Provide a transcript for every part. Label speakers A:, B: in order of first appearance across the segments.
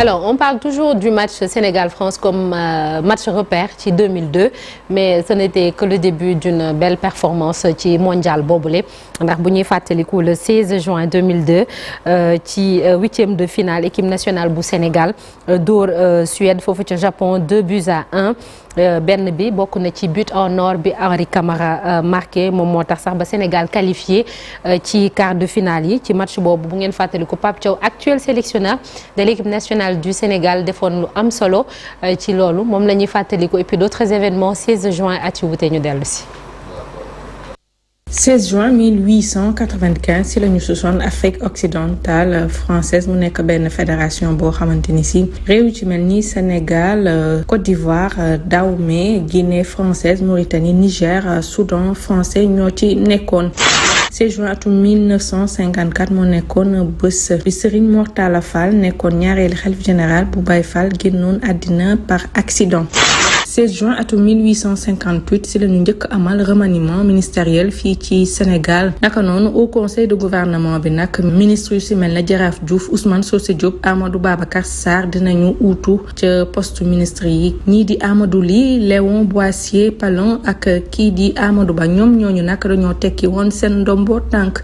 A: Alors, on parle toujours du match Sénégal-France comme match repère ci 2002 mais ce n'était que le début d'une belle performance ci mondial boobule ndax bu ñuy fàttaliku le 16 juin 2002 ci huitième de finale équipe nationale bu Sénégal dóor Suède foofu ca Japon 2-1 benn bi bokk na ci but en or bi Henri Camara marqué moom moo tax sax ba Sénégal qualifié ci quart de finale yi ci match boobu bu ngeen fàttaliku Pape Thiaw actuel sélectionneur de l'équipe nationale du Sénégal defoon lu am solo ci loolu moom la ñuy fàttaliku et puis d'autres événements 16 juin at ci wute ñu dellu si.
B: 16 juin 1895 ci la ñu sosoon Afrique occidentale française mu nekk benn fédération boo xamante ni si réew ci mel ni Sénégal Côte d'Ivoire Dahomey Guinée française Mauritanie Niger Soudan français ñoo ci nekkoon. 16 juin atum 1954 moo nekkoon bés bi Serigne Mor Talla Fall nekkoon ñaareelu xalif général bu Baye Fall génnoon àddina par accident. 16 juin atum 1858 ci la ñu njëkk amal remaniement ministériel fii ci Sénégal naka noonu au conseil de gouvernement bi nag ministre yu ci mel na Jaraaf Diouf Ousmane Socé Diop Amadou Babacar Sarr dinañu uutu ca poste ministre yi ñii di Amadou Ly Léon Boissier Palon ak kii di Amadou Ba ñoom ñooñu nag dañoo tekki woon seen ndombo tànk.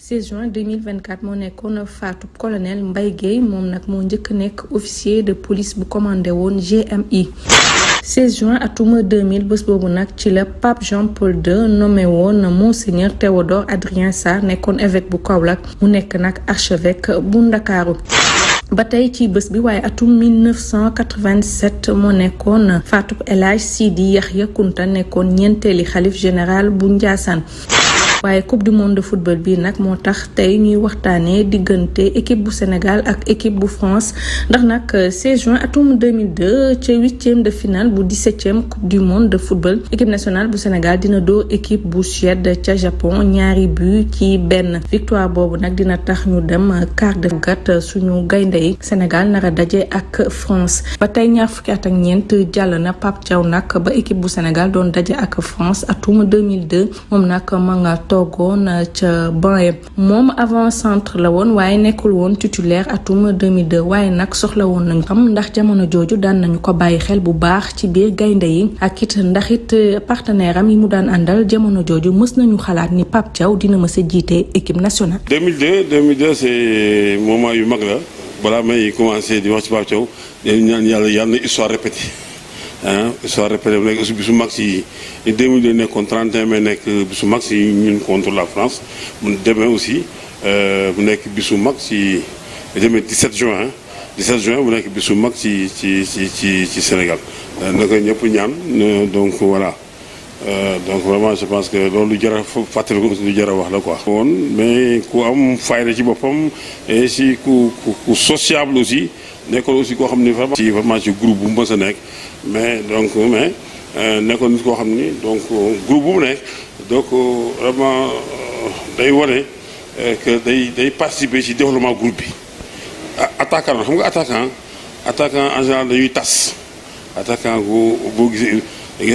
B: 16 juin 2024 moo nekkoon faatu colonel Mbaye Guèye moom nag moo njëkk nekk officier de police bu commandé woon GMI. 16 juin atum 2000 bés boobu nag ci la Pape Jean-Paul II nommé woon Monseigneur Théodore Adrien Sarr nekkoon évêque bu Kaolack mu nekk nag archevêque bu Ndakaaru ba tey ci bés bi waaye atum 1987 moo nekkoon faatu El Hadj Sidi Yaxya Kunta nekkoon ñeenteeli xalif général bu Ndiassane waaye coupe du monde de football bi nag moo tax tey ñuy waxtaanee diggante équipe bu Sénégal ak équipe bu France ndax nag 16 juin atum 2002 ca huitième de finale bu 17e coupe du monde de football équipe nationale bu Sénégal dina dóor équipe bu Suède ca Japon ñaari but ci benn victoire boobu nag dina tax ñu dem quart de finale suñu gaynde yi Sénégal nara daje ak France ba tey ñaar fukki at ak ñeent jàll na Pape Thiaw nag ba équipe bu Sénégal doon daje ak France atum 2002 moom nag ma nga toogoon ca banc moom avant centre la woon waaye nekkul woon titulaire atum 2002 waaye nag soxla woon nañu xam ndax jamono jooju daan nañu ko bàyyi xel bu baax ci biir gaynde yi ak it ndax it partenaire am yi mu daan àndal jamono jooju mës nañu xalaat ni Pape Thiaw dina mës a jiite équipe nationale.
C: 2002 c'est moment yu mag la balaa may commencé di wax ci Pape Thiaw dañu ñaan yàlla na histoire répétée. Histoire répétée bu nekk aussi bisu mag si 2002 nekkoon 31 mai nekk bisu mag si ñun contre la France mu demee aussi bu nekk bisu mag si demee 17 juin bu nekk bisu mag ci Sénégal naka ñëpp ñaan donc voilà donc vraiment je pense que loolu jar a fàttali ko aussi lu jar a wax la quoi. woon mais ku am fayda ci boppam et si ku sociable aussi nekkoon aussi koo xam ni vraiment ci groupe bu mu mës a nekk. mais nekkoon nit koo xam ni donc groupe bu mu nekk donc vraiment day wane que day participer ci développement groupe bi attaquant xam nga attaquant en général dañuy tas attaquant boo gisee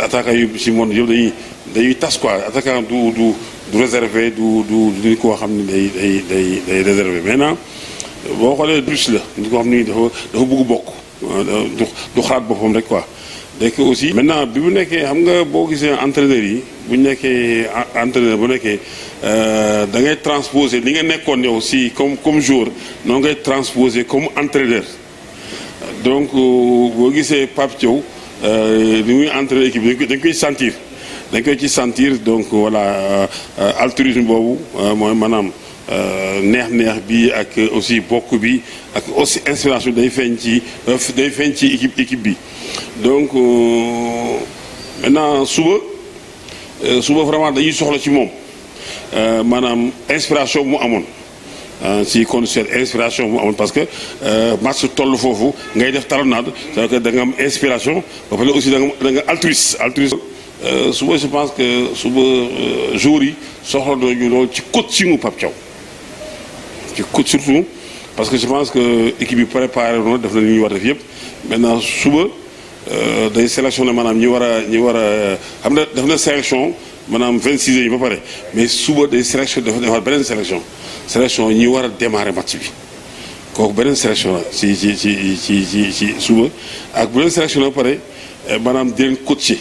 C: attaquant yu ci monde yëpp dañuy tas quoi attaquant du réservé du koo xam ni day réservé maintenant boo xoolee plus la nit koo xam ni dafa bëgg bokk du xalaat boppam rek quoi. donc aussi maintenant bi mu nekkee xam nga boo gisee entraîneur yi bu ñu nekkee entraîneur bu nekkee da ngay transposer li nga nekkoon yow si comme joueur noo ngay transposer comme entraîneur donc boo gisee Pape Thiaw li muy entraîneur équipe dañ koy ci sentir donc voilà altruisme boobu mooy maanaam neex bi ak aussi bokk bi ak aussi inspiration day feeñ ci équipe bi donc maintenant suba vraiment dañuy soxla ci moom maanaam inspiration mu amoon ci condition inspiration mu amoon parce que match toll foofu ngay def talonnade c'est-à-dire que da nga am inspiration ba pare aussi da nga altruiste suba je pense que suba jour yi soxla nañu loolu ci coaching mu Pape Thiaw ci coach surtout parce que je pense que équipe bi préparé noonu def na li ñuy war def yëpp maintenant suba day sélectionné maanaam ñi war a xam na def na sélection maanaam 26 yi ba pare mais suba day sélection dafa defaat beneen sélection ñi war a démarrer match bi kooku beneen sélection la ci suba ak bu leen sélection la pare maanaam di leen coacher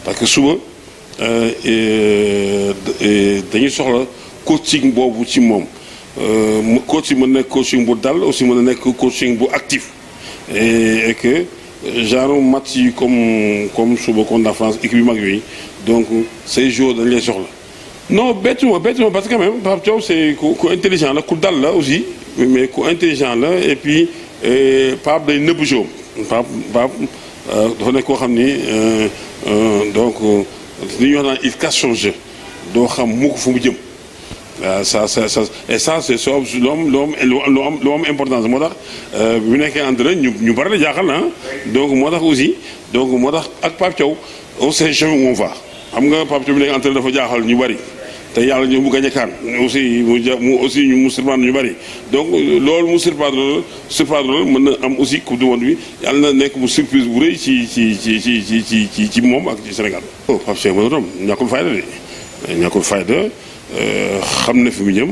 C: parce que suba dañuy soxla coaching boobu ci moom coaching mën na nekk coaching bu dal aussi mën na nekk coaching bu actif et que genre match yi comme suba contre la France équipe yu mag yooyu donc say joueurs dañ lay soxla non bettuma parce que quand même Pape Thiaw c'est ku intelligent la ku dal la aussi mais ku intelligent la et puis Pape day nëbb jeu Pape dafa nekk koo xam ni donc li ñuy wax naan il cache son jeu doo xam mu ko fu mu jëm waaw ça et ça c'est soo lu am importance moo tax bu nekkee entraîneur ñu bari la jaaxal na donc moo tax aussi donc moo tax ak Pape Thiaw on sait jamais où on va xam nga Pape Thiaw bu nekk entraîneur dafa jaaxal ñu bari te yàlla ñu mu gañ a kaan aussi mu surprendre ñu bari donc loolu mu surprendre mën na am aussi coupe du monde bi yàlla na nekk mu surprise bu rëy ci moom ak ci Sénégal. oh Pape Cheikh Mbodj ñàkkul fayda de ñàkkul fayda xam na fi mu jëm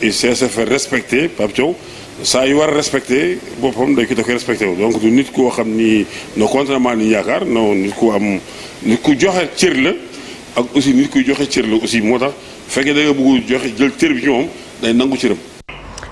C: il sait se faire respecter Pape Thiaw saa yu war a respecter boppam da koy respecté wu donc du nit koo xam ni no contrairement ni yaakaar non nit ku joxe cër la. ak aussi nit kuy joxe cër la aussi moo tax fekkee da nga bëgg joxe jël cër bi ci moom day nangu cëram.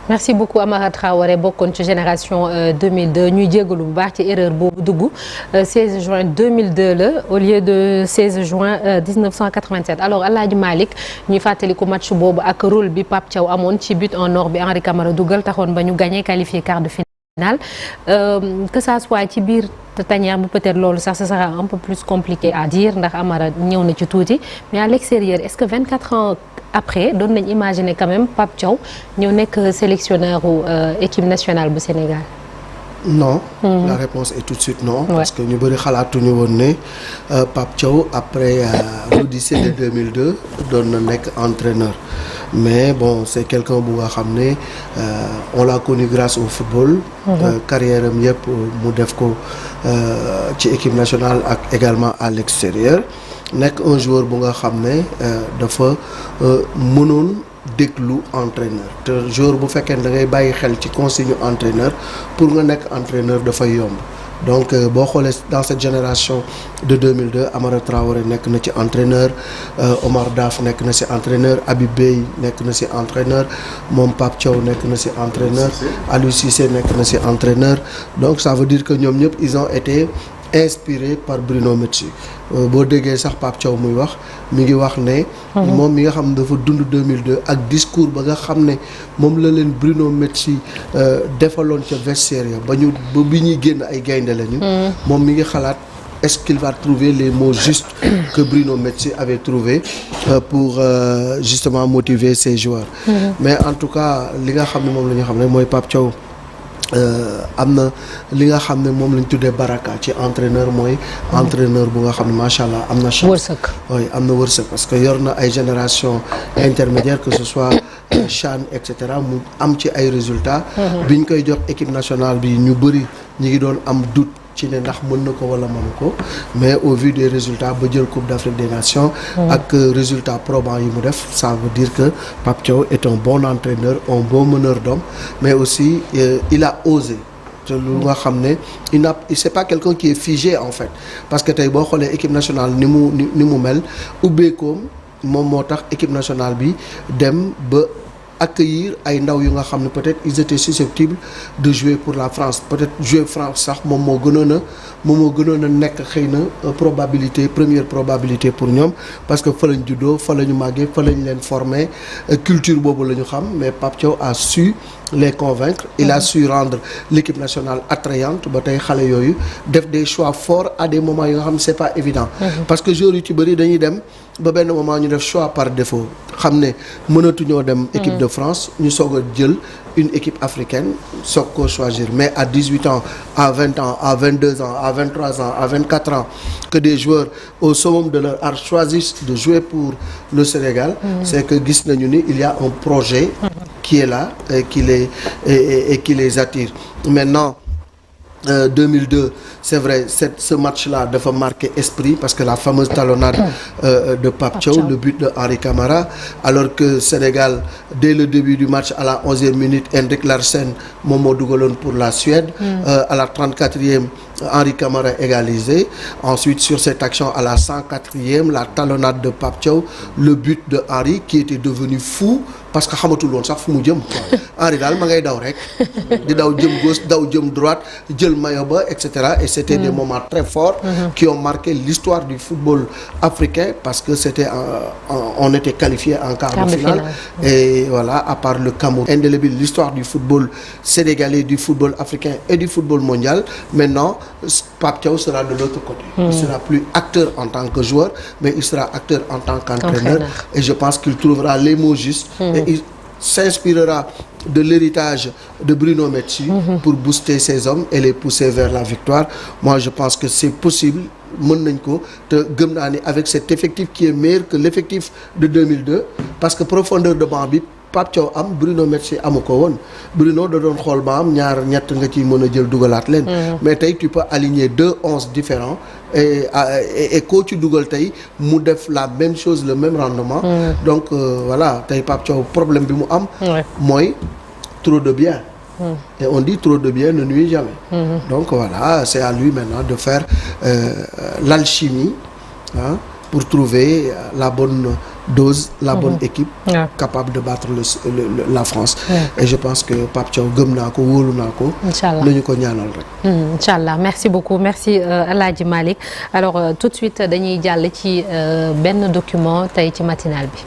A: merci beaucoup Amara Traoré bokkoon ci génération 2002 ñuy jégalu bu baax ci erreur boobu dugg 16 juin 2002 la au lieu de 16 juin 1987 alors Alaaji Malick ñuy fàttaliku match boobu ak rôle bi Pape Thiaw amoon ci but en or bi Henri Camara dugal taxoon ba ñu gagné qualifié quart de finale que ça soit ci biir tanière bi peut-être loolu sax ce sera un peu plus compliqué à dire ndax Amara ñëw na ci tuuti mais à l'extérieur est-ce que 24 ans après doon nañ imaginer quand même Pape Thiaw ñëw nekk sélectionneur équipe nationale bu Sénégal.
D: non. La réponse est tout de suite non. parce que ñu bëri xalaatuñu woon ne Pape Thiaw après l'Odyssée de 2002 doon na nekk entraîneur mais bon c'est quelqu'un bu nga xam ne on l'a connu grâce au football. carrière am yëpp mu def ko ci équipe nationale ak également à l'extérieur nekk un joueur bu nga xam ne dafa mënoon déglu entraîneur te joueur bu fekkee da ngay bàyyi xel ci consigne entraîneur pour nga nekk entraîneur dafay yomb donc boo xoolee dans cette génération de 2002 Amara Traoré nekk na ci entraîneur Omar Daf nekk na ci entraîneur Habib Beye nekk na ci entraîneur moom Pape Thiaw nekk na ci entraîneur Aliou Cissé nekk na ci entraîneur donc ça veut dire que ñoom ñëpp ils ont été inspiré par Bruno Metsu boo déggee sax Pape Thiaw muy wax mi ngi wax ne moom mi nga xam ne dafa dund 2002 ak discours ba nga xam ne moom la leen Bruno Metsu defaloon ca vestiaire ya ba bi ñuy génn ay gaynde lañu moom mi ngi xalaat est-ce qu'il va trouver les mots justes que Bruno Metsu avait trouvé pour justement motiver ses joueurs mais en tout cas li nga xam ne moom la ñu xam ne mooy Pape Thiaw am na li nga xam ne moom lañ tuddee baraka ci entraîneur mooy entraîneur bu nga xam ne macha allah am na chance
A: wërsëg
D: oui am na wërsëg parce que yor na ay génération intermédiaire que ce soit CHAN et cetera mu am ci ay résultats biñ koy jox équipe nationale bi ñu bëri ñi ngi doon am doute ci ne ndax mën na ko wala mënu ko mais au vu des résultats ba jël Coupe d'Afrique des Nations ak résultats probants yi mu def ça veut dire que Pape Thiaw est un bon entraîneur un bon meneur d'hommes mais aussi il a osé te lu nga xam ne c'est pas quelqu'un qui est figé en fait parce que tey boo xoolee équipe nationale ni mu mel ubbeekoom moom moo tax équipe nationale bi dem ba accueillir ay ndaw yu nga xam ne peut-être ils étaient susceptibles de jouer pour la France peut-être jouer France sax moom moo gënoon a nekk xëy na première probabilité pour ñoom parce que fa lañ juddoo fa la ñu màggee fa lañ leen former culture boobu la ñu xam mais Pape Thiaw a su les convaincre il a su rendre l'équipe nationale attrayante ba tey xale yooyu def des choix forts à des moments yi nga xam ne c'est pas évident parce que joueurs yu ci bëri dañuy dem ba benn moment ñu def choix par défaut xam ne mënatuñoo dem équipe de France ñu soog a jël une équipe africaine soog koo choisir mais à 18 ans à 20 ans à 22 ans à 23 ans à 24 ans que des joueurs au summum de leur art choisissent de jouer pour le Sénégal c'est que gis nañu ni il y a un projet qui est là et qui les attire maintenant 2002 c'est vrai ce match-là dafa marqué esprit parce que la fameuse talonnade de Pape Thiaw, le but de Henri Camara, alors que Sénégal dès le début du match à la 11e minute Henrik Larsson moom moo dugaloon pour la Suède. À la 34e Henri Camara égalisé. Ensuite sur cette action à la 104e la talonnade de Pape Thiaw, le but de Henri qui était devenu fou parce que xamatul woon sax fu mu jëm. Henri daal ma ngay daw rek di daw jëm gauche daw jëm droite jël maillot ba et cetera et c'était des moments très forts qui ont marqué l'histoire du football africain parce que c'était on était qualifié en quart de finale et voilà à part le Cameroun indélébile l'histoire du football sénégalais, du football africain et du football mondial. Maintenant Pape Thiaw sera de l'autre côté. Il sera plus acteur en tant que joueur mais il sera acteur en tant qu'entraîneur et je pense qu'il trouvera les mots justes et il s'inspirera de l'héritage de Bruno Metsu pour booster ces hommes et les pousser vers la victoire. Moi je pense que c'est possible, mën nañ ko te gëm naa ni avec cet effectif qui est meilleur que l'effectif de 2002 parce que profondeur de banc bi Pape Thiaw am Bruno Metsu amu ko woon. Bruno da doon xool ba am ñaar ñett nga ciy mën a jël dugalaat leen. Mais tey tu peux aligner 2 11 différents et koo ci dugal tey mu def la même chose le même rendement. Donc voilà tey Pape Thiaw problème bi mu am. mooy trop de bien. Et on dit trop de bien ne nuit jamais. Donc voilà c'est à lui maintenant de faire l'alchimie pour trouver la bonne dose, la bonne équipe capable de battre la France. Et je pense que Pape Thiaw gëm naa ko wóolu naa ko. Inch'Allah nañu ko ñaanal rek.
A: Inch'Allah merci beaucoup merci El Hadji Malick alors tout de suite dañuy jàll ci benn document tey ci matinal bi.